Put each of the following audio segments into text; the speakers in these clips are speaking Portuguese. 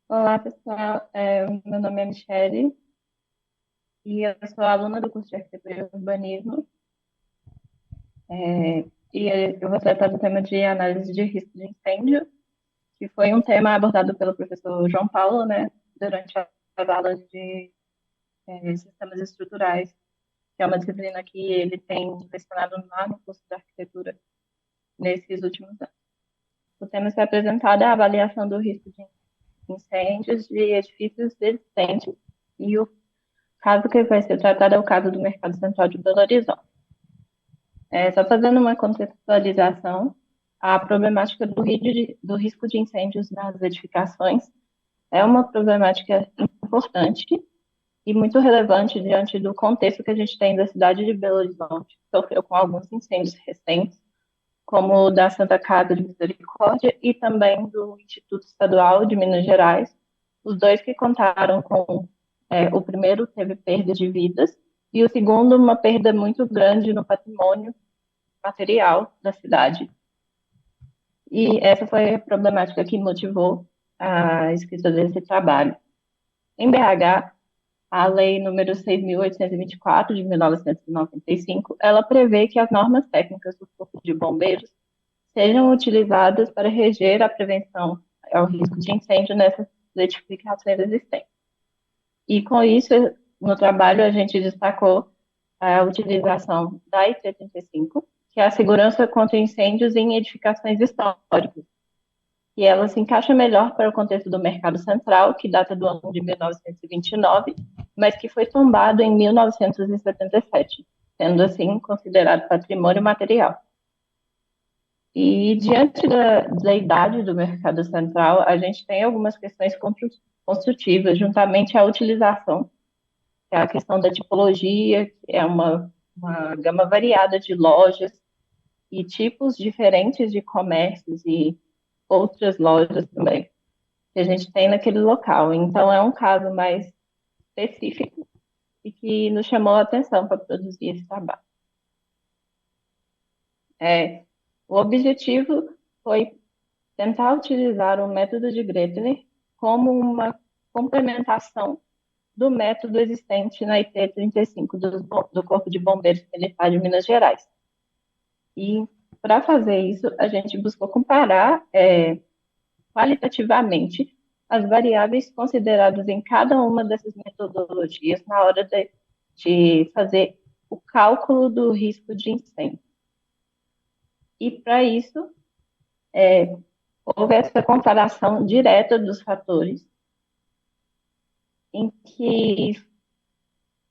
Olá, pessoal. Meu nome é Michele e eu sou aluna do curso de Arquitetura e Urbanismo. Eu vou tratar do tema de análise de risco de incêndio, que foi um tema abordado pelo professor João Paulo, né, durante as aulas de sistemas estruturais, que é uma disciplina que ele tem lecionado lá no curso de Arquitetura nesses últimos anos. O tema se apresentado é a avaliação do risco de incêndios de edifícios existentes e o caso que vai ser tratado é o caso do Mercado Central de Belo Horizonte. Só fazendo uma contextualização, a problemática do risco de incêndios nas edificações é uma problemática importante e muito relevante diante do contexto que a gente tem da cidade de Belo Horizonte, que sofreu com alguns incêndios recentes, como o da Santa Casa de Misericórdia e também do Instituto Estadual de Minas Gerais, os dois que contaram com, o primeiro teve perda de vidas e o segundo uma perda muito grande no patrimônio material da cidade. E essa foi a problemática que motivou a escrita desse trabalho. Em BH, a Lei número 6.824, de 1995, ela prevê que as normas técnicas do Corpo de Bombeiros sejam utilizadas para reger a prevenção ao risco de incêndio nessas edificações existentes. E com isso, no trabalho, a gente destacou a utilização da IT-35, que é a segurança contra incêndios em edificações históricas. E ela se encaixa melhor para o contexto do Mercado Central, que data do ano de 1929, mas que foi tombado em 1977, sendo assim considerado patrimônio material. E diante da idade do Mercado Central, a gente tem algumas questões construtivas, juntamente à utilização, que é a questão da tipologia, que é uma gama variada de lojas e tipos diferentes de comércios e outras lojas também que a gente tem naquele local. Então, é um caso mais específico e que nos chamou a atenção para produzir esse trabalho. O objetivo foi tentar utilizar o método de Gretner como uma complementação do método existente na IT-35 do Corpo de Bombeiros Militar de Minas Gerais. E, para fazer isso, a gente buscou comparar qualitativamente as variáveis consideradas em cada uma dessas metodologias na hora de fazer o cálculo do risco de incêndio. E, para isso, houve essa comparação direta dos fatores, em que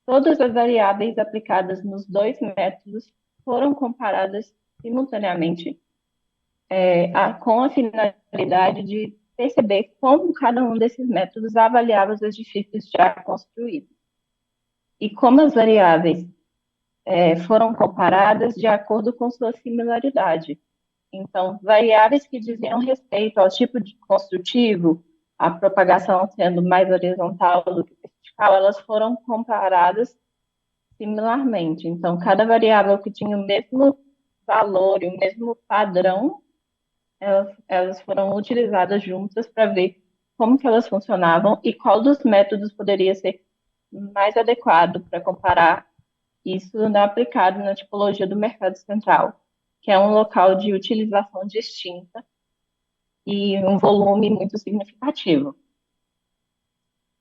todas as variáveis aplicadas nos dois métodos foram comparadas simultaneamente, com a finalidade de perceber como cada um desses métodos avaliava os edifícios já construídos. E como as variáveis foram comparadas de acordo com sua similaridade. Então, variáveis que diziam respeito ao tipo de construtivo, a propagação sendo mais horizontal do que vertical, elas foram comparadas similarmente. Então, cada variável que tinha o mesmo valor e o mesmo padrão, elas foram utilizadas juntas para ver como que elas funcionavam e qual dos métodos poderia ser mais adequado para comparar isso aplicado na tipologia do mercado central, que é um local de utilização distinta e um volume muito significativo.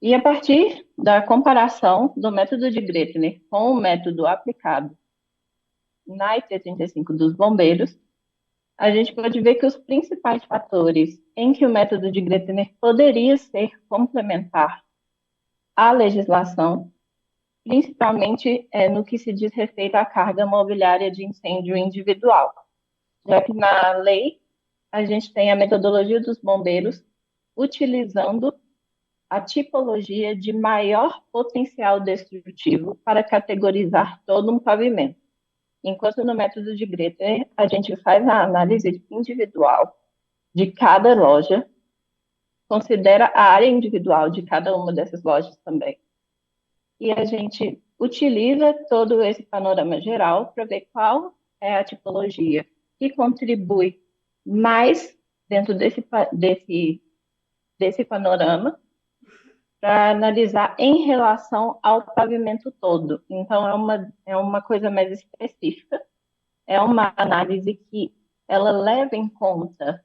E a partir da comparação do método de Gretner com o método aplicado na IT-35 dos bombeiros, a gente pode ver que os principais fatores em que o método de Gretner poderia ser complementar à legislação, principalmente no que se diz respeito à carga mobiliária de incêndio individual, já que na lei a gente tem a metodologia dos bombeiros utilizando a tipologia de maior potencial destrutivo para categorizar todo um pavimento. Enquanto no método de Greter, a gente faz a análise individual de cada loja, considera a área individual de cada uma dessas lojas também. E a gente utiliza todo esse panorama geral para ver qual é a tipologia que contribui mais dentro desse panorama para analisar em relação ao pavimento todo. Então, é uma coisa mais específica, é uma análise que ela leva em conta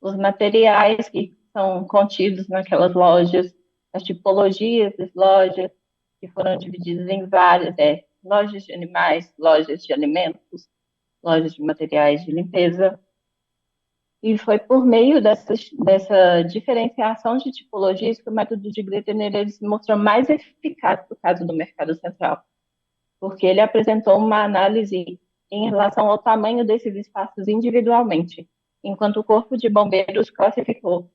os materiais que são contidos naquelas lojas, as tipologias das lojas, que foram divididas em várias, lojas de animais, lojas de alimentos, lojas de materiais de limpeza. E foi por meio dessa diferenciação de tipologias que o método de Gretner ele se mostrou mais eficaz no caso do mercado central, porque ele apresentou uma análise em relação ao tamanho desses espaços individualmente, enquanto o Corpo de Bombeiros classificou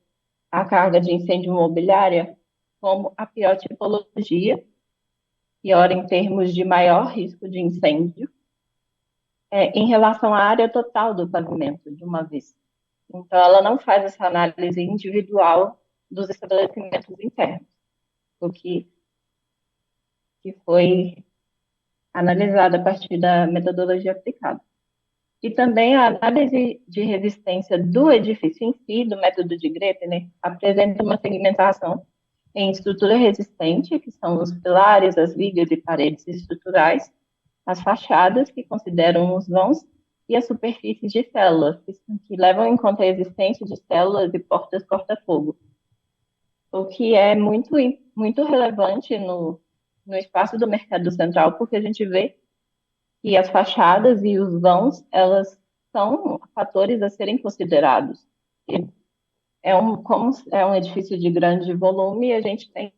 a carga de incêndio imobiliária como a pior tipologia, pior em termos de maior risco de incêndio, em relação à área total do pavimento, de uma vez. Então, ela não faz essa análise individual dos estabelecimentos internos, o que foi analisado a partir da metodologia aplicada. E também a análise de resistência do edifício em si, do método de Gretner, apresenta uma segmentação em estrutura resistente, que são os pilares, as vigas e paredes estruturais, as fachadas, que consideram os vãos, e as superfícies de células, que levam em conta a existência de células e portas corta-fogo, o que é muito, muito relevante no espaço do mercado central, porque a gente vê que as fachadas e os vãos, elas são fatores a serem considerados. Como é um edifício de grande volume, a gente tem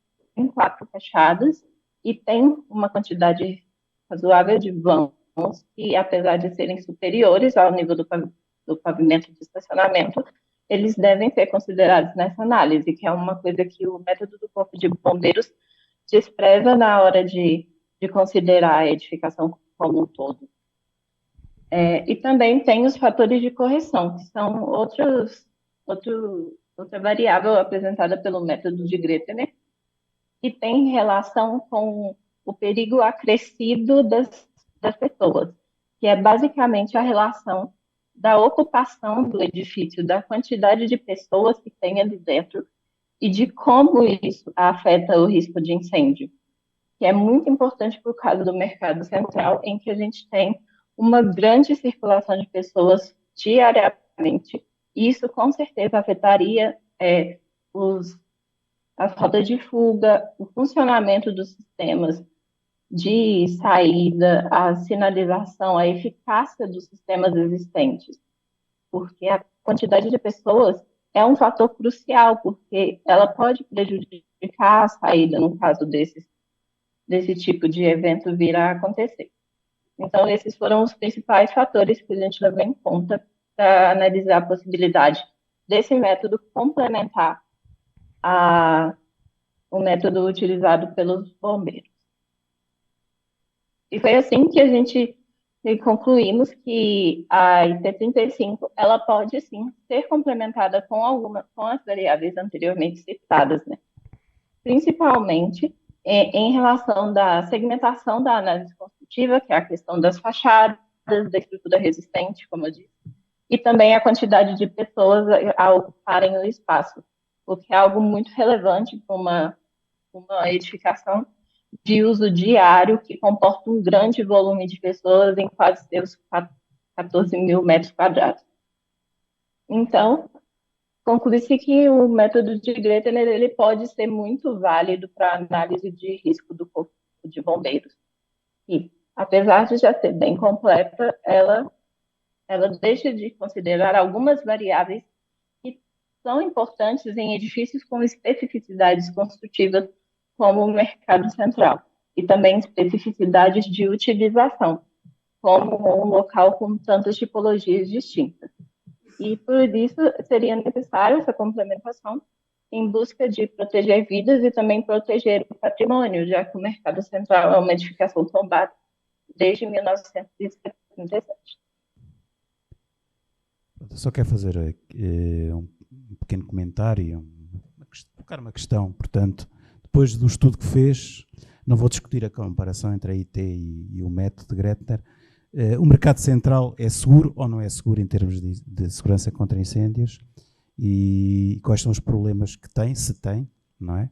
4 fachadas e tem uma quantidade razoável de vãos, que apesar de serem superiores ao nível do pavimento de estacionamento, eles devem ser considerados nessa análise, que é uma coisa que o método do Corpo de Bombeiros despreza na hora de considerar a edificação como um todo. E também tem os fatores de correção, que são outra variável apresentada pelo método de Gretner, que tem relação com o perigo acrescido das pessoas, que é basicamente a relação da ocupação do edifício, da quantidade de pessoas que tem ali dentro e de como isso afeta o risco de incêndio, que é muito importante por causa do mercado central, em que a gente tem uma grande circulação de pessoas diariamente. E isso, com certeza, afetaria as rotas de fuga, o funcionamento dos sistemas de saída, a sinalização, a eficácia dos sistemas existentes. Porque a quantidade de pessoas é um fator crucial, porque ela pode prejudicar a saída, no caso desse tipo de evento vir a acontecer. Então, esses foram os principais fatores que a gente levou em conta para analisar a possibilidade desse método complementar o método utilizado pelos bombeiros. E foi assim que a gente concluímos que a IT-35 ela pode, sim, ser complementada com as variáveis anteriormente citadas, né? Principalmente em relação da segmentação da análise construtiva, que é a questão das fachadas, da estrutura resistente, como eu disse, e também a quantidade de pessoas a ocuparem o espaço, o que é algo muito relevante para uma edificação de uso diário que comporta um grande volume de pessoas em quase seus 14 mil metros quadrados. Então, conclui-se que o método de Gretner ele pode ser muito válido para análise de risco do Corpo de Bombeiros. E, apesar de já ser bem completa, ela deixa de considerar algumas variáveis que são importantes em edifícios com especificidades construtivas como o mercado central, e também especificidades de utilização, como um local com tantas tipologias distintas. E por isso seria necessário essa complementação em busca de proteger vidas e também proteger o patrimônio, já que o mercado central é uma edificação tombada desde 1977. Eu só quero fazer um pequeno comentário, colocar uma questão, portanto, depois do estudo que fez, não vou discutir a comparação entre a IT e o método de Gretner. O mercado central é seguro ou não é seguro em termos de segurança contra incêndios? E quais são os problemas que tem, se tem, não é?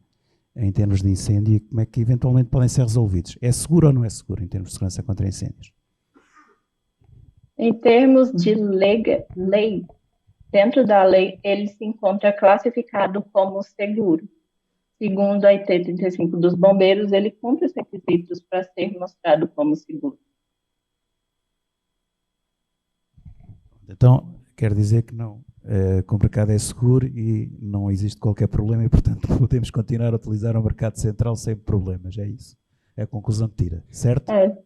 em termos de incêndio e como é que eventualmente podem ser resolvidos. É seguro ou não é seguro em termos de segurança contra incêndios? Em termos de lei, dentro da lei, ele se encontra classificado como seguro. Segundo a IT 35 dos bombeiros, ele cumpre os requisitos para ser mostrado como seguro. Então, quer dizer que não, que o mercado é seguro e não existe qualquer problema e, portanto, podemos continuar a utilizar o mercado central sem problemas, é isso? É a conclusão que tira, certo? É,